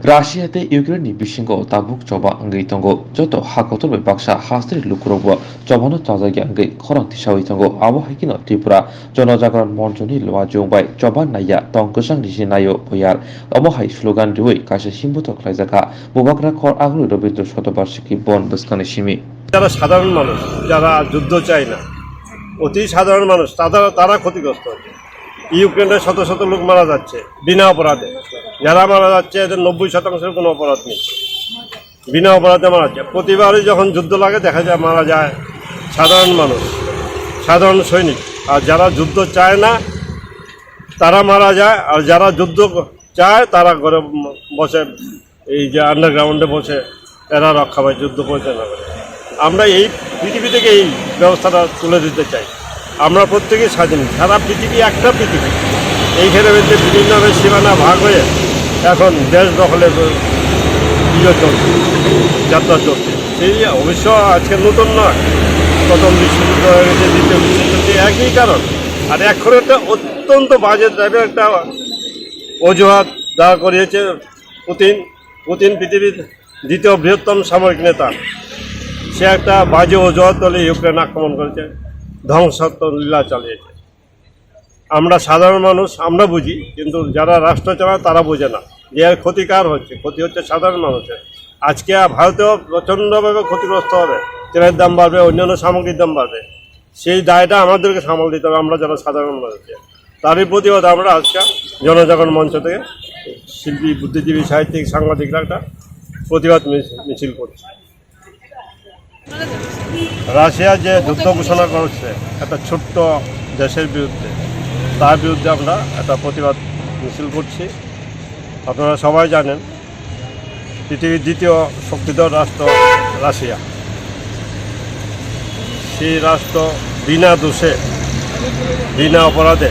라시아대 유크레인이 비신거 다북 저바 안게 있던거 저도 하고토베 박사 하스트리 루크로버 저번에 자자기 안게 커런티 샤오 있던거 아부 하이키너 ত্রিপুরা জনজাগরণ মঞ্চনি লোয়া জংবাই জবা নাইয়া তংকসাং দিশি নাইও বয়ার অমহাই স্লোগান দিওই কাশে সিম্বুত খাইজাকা মুবাকরা খর আগলু রবীন্দ্র শতবার্ষিকী বন বস্কানে সিমি যারা সাধারণ মানুষ যারা যুদ্ধ চায় না অতি সাধারণ মানুষ তারা ক্ষতিগ্রস্ত হচ্ছে। ইউক্রেনের শত শত লোক মারা যাচ্ছে বিনা অপরাধে, যারা মারা যাচ্ছে এদের 90% কোনো অপরাধ নেই, বিনা অপরাধে মারা যাচ্ছে। প্রতিবারই যখন যুদ্ধ লাগে দেখা যায় মারা যায় সাধারণ মানুষ, সাধারণ সৈনিক। আর যারা যুদ্ধ চায় না তারা মারা যায়, আর যারা যুদ্ধ চায় তারা ঘরে বসে এই যে আন্ডারগ্রাউন্ডে বসে এরা রক্ষা পায়, যুদ্ধ পরিচালনা করে। আমরা এই পৃথিবী থেকে এই ব্যবস্থাটা তুলে দিতে চাই। আমরা প্রত্যেকেই স্বাধীন, সারা পৃথিবী একটা পৃথিবী, এইখানে মধ্যে বিভিন্নভাবে সীমানা ভাগ হয়ে এখন দেশ দখলের ইয়ে চলছে, যাত্রা চলছে। সেই অবশ্য আজকে নতুন নয়, প্রথম বিশ্বযুদ্ধ হয়ে গেছে, দ্বিতীয় বিশ্বযুদ্ধ, একই কারণ। আর এখন একটা অত্যন্ত বাজে টাইপের একটা অজুহাত দাঁড় করিয়েছে পুতিন পৃথিবীর দ্বিতীয় বৃহত্তম সামরিক নেতা। সে একটা বাজে অজুহাত বলে ইউক্রেন আক্রমণ করেছে, ধ্বংসাত্মক লীলা চালিয়েছে। আমরা সাধারণ মানুষ আমরা বুঝি, কিন্তু যারা রাষ্ট্র চালায় তারা বোঝে না যে এর ক্ষতি কার হচ্ছে। ক্ষতি হচ্ছে সাধারণ মানুষের। আজকে ভারতেও প্রচণ্ডভাবে ক্ষতিগ্রস্ত হবে, তেলের দাম বাড়বে, অন্যান্য সামগ্রীর দাম বাড়বে। সেই দায়টা আমাদেরকে সামাল দিতে হবে, আমরা যারা সাধারণ মানুষ। তারই প্রতিবাদ আমরা আজকে জনজাগরণ মঞ্চ থেকে শিল্পী, বুদ্ধিজীবী, সাহিত্যিক, সাংবাদিকরা একটা প্রতিবাদ মিছিল করছে। রাশিয়া যে যুদ্ধ ঘোষণা করেছে একটা ছোট্ট দেশের বিরুদ্ধে, তার বিরুদ্ধে আমরা একটা প্রতিবাদ মিছিল করছি। আপনারা সবাই জানেন পৃথিবীর দ্বিতীয় শক্তিধর রাষ্ট্র রাশিয়া। সেই রাষ্ট্র বিনা দোষে, বিনা অপরাধে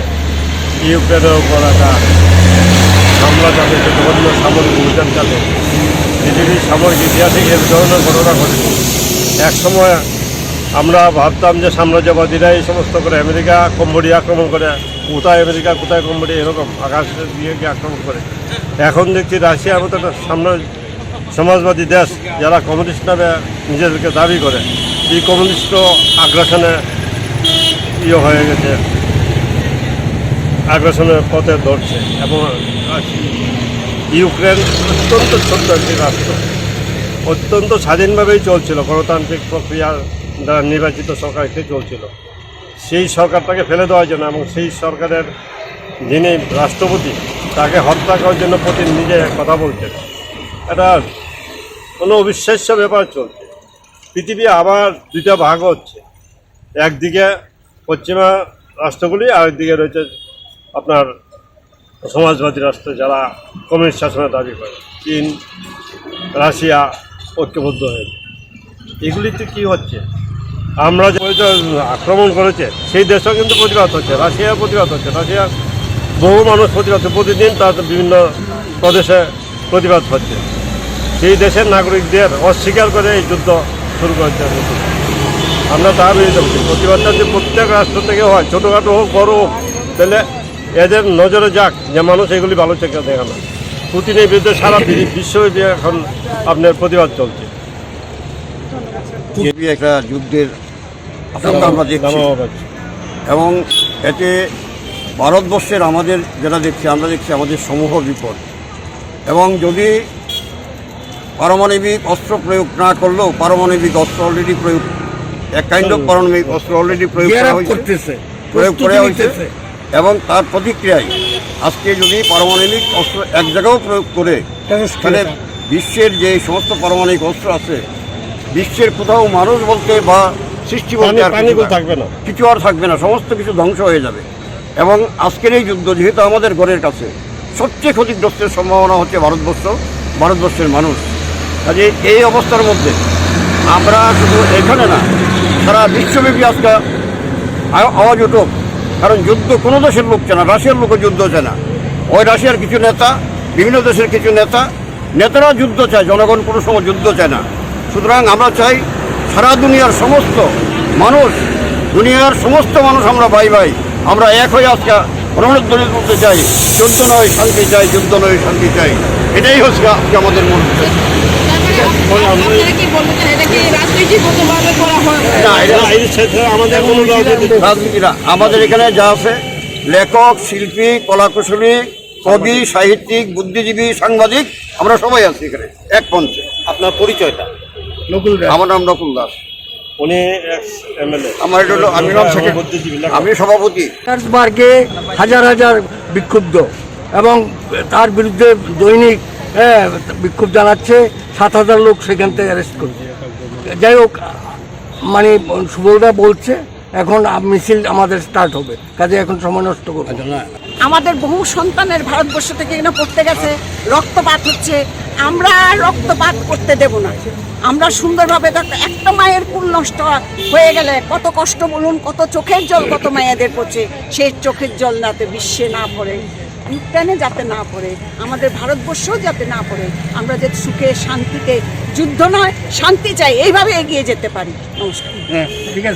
ইউক্রেনের উপর একটা হামলা চালিয়েছে, বিভিন্ন সামরিক অভিযান চালিয়ে পৃথিবীর সামরিক ইতিহাসে এর ধরনের ঘটনা ঘটেছে। এক সময় আমরা ভাবতাম যে সাম্রাজ্যবাদীরা এই সমস্ত করে আমেরিকা কম্বোডিয়া আক্রমণ করে, কোথায় আমেরিকা কোথায় কম্বোডিয়া এরকম আকাশে দিয়ে গিয়ে আক্রমণ করে। এখন দেখছি রাশিয়ার মতো একটা সমাজবাদী দেশ, যারা কমিউনিস্ট নামে নিজেদেরকে দাবি করে, এই কমিউনিস্ট আগ্রাসনে হয়ে গেছে, আগ্রাসনের পথে ধরছে। এবং ইউক্রেন অত্যন্ত ছোট্ট একটি রাষ্ট্র, অত্যন্ত স্বাধীনভাবেই চলছিল, গণতান্ত্রিক প্রক্রিয়া দ্বারা নির্বাচিত সরকারকে চলছিল। সেই সরকারটাকে ফেলে দেওয়ার জন্য এবং সেই সরকারের যিনি রাষ্ট্রপতি তাকে হত্যা করার জন্য পুতিন নিজে কথা বলছেন। এটা কোনো অবিশ্বাস্য ব্যাপার চলছে। পৃথিবী আবার দুইটা ভাগ হচ্ছে, একদিকে পশ্চিমা রাষ্ট্রগুলি, আরেকদিকে রয়েছে আপনার সমাজবাদী রাষ্ট্র যারা কমিউনিস্ট শাসনের দাবি করে। চীন, রাশিয়া ঐক্যবদ্ধ হয়েছে। এগুলিতে কি হচ্ছে, আমরা যে আক্রমণ করেছে সেই দেশও কিন্তু প্রতিবাদ হচ্ছে, রাশিয়ার প্রতিবাদ হচ্ছে, রাশিয়ার বহু মানুষ প্রতিবাদ হচ্ছে, প্রতিদিন তার বিভিন্ন প্রদেশে প্রতিবাদ হচ্ছে। সেই দেশের নাগরিকদের অস্বীকার করে এই যুদ্ধ শুরু করেছে। আমরা তার বিরুদ্ধে প্রতিবাদটা যে প্রত্যেক রাষ্ট্র থেকে হয়, ছোটোখাটো হোক বড় হোক, তাহলে এদের নজরে যাক যে মানুষ এগুলি ভালো চোখে দেখে না। পুতিনের বিরুদ্ধে সারা বিশ্বব্যাপী এখন আপনার প্রতিবাদ চলছে। একটা যুদ্ধের আশঙ্কা আমরা দেখছি, এবং এতে ভারতবর্ষের আমাদের যেটা দেখছি, আমরা দেখছি আমাদের সমূহ বিপদ। এবং যদি পারমাণবিক অস্ত্র প্রয়োগ না করলেও পারমাণবিক অস্ত্র অলরেডি প্রয়োগ, এক কাইন্ড অফ পারমাণবিক অস্ত্র অলরেডি প্রয়োগ করা হয়েছে। এবং তার প্রতিক্রিয়ায় আজকে যদি পারমাণবিক অস্ত্র এক জায়গাও প্রয়োগ করে, তাহলে বিশ্বের যে সমস্ত পারমাণবিক অস্ত্র আছে, বিশ্বের কোথাও মানুষ বলতে বা সৃষ্টি বলতে থাকবে না, কিছু আর থাকবে না, সমস্ত কিছু ধ্বংস হয়ে যাবে। এবং আজকের এই যুদ্ধ যেহেতু আমাদের ঘরের কাছে, সবচেয়ে ক্ষতিগ্রস্তের সম্ভাবনা হচ্ছে ভারতবর্ষের মানুষ। কাজে এই অবস্থার মধ্যে আমরা শুধু এখানে না, সারা বিশ্বব্যাপী আজকে আওয়াজ উঠুক। কারণ যুদ্ধ কোনো দেশের লোক চায় না, রাশিয়ার লোকও যুদ্ধ চায় না। ওই রাশিয়ার কিছু নেতা, বিভিন্ন দেশের কিছু নেতারা যুদ্ধ চায়, জনগণ কোনো সময় যুদ্ধ চায় না। সুতরাং আমরা চাই সারা দুনিয়ার সমস্ত মানুষ, আমরা ভাই আমরা এক হয়ে আজকে অনেক দলিল করতে চাই, যুদ্ধ নয় শান্তি চাই, যুদ্ধ নয় শান্তি চাই। এটাই হচ্ছে আজকে আমাদের মূল উদ্দেশ্য। আপনারা কি বলতে চান এটা কি রাজনৈতিকভাবে করা হয়? না, এটা এই ক্ষেত্রে আমাদের কোনো রাজনীতি রাজনীতিরা আমাদের এখানে যা আছে, লেখক, শিল্পী, কলাকুশলী, কবি, সাহিত্যিক, বুদ্ধিজীবী, সাংবাদিক, আমরা সবাই আছি এখানে এক মঞ্চে। আপনার পরিচয়টা? আমার নাম নকুল দাস। উনি এক্স এমএলএ। আমার এটা হলো, আমি নাম সেক্রেটারি, আমি সভাপতি। মার্কে হাজার হাজার বিক্ষুব্ধ এবং তার বিরুদ্ধে দৈনিক বিক্ষোভ জানাচ্ছে। 7,000 লোক সেখান থেকে অ্যারেস্ট করছে। যাই হোক, মানে সুবলদা বলছে এখন মিছিল আমাদের স্টার্ট হবে, কাজে এখন সময় নষ্ট করবো না। আমাদের বহু সন্তানের ভারতবর্ষ থেকে এখানে পড়তে গেছে, রক্তপাত হচ্ছে, আমরা আর রক্তপাত করতে দেব না। আমরা সুন্দরভাবে একটা মায়ের কুল নষ্ট হয়ে গেলে কত কষ্ট বলুন, কত চোখের জল কত মায়েদের পড়ছে, সেই চোখের জল যাতে বিশ্বে না পড়ে, ইউক্রেনে যাতে না পড়ে, আমাদের ভারতবর্ষও যাতে না পড়ে, আমরা যে সুখে শান্তিতে, যুদ্ধ নয় শান্তি চাই, এইভাবে এগিয়ে যেতে পারি। নমস্কার। ঠিক আছে।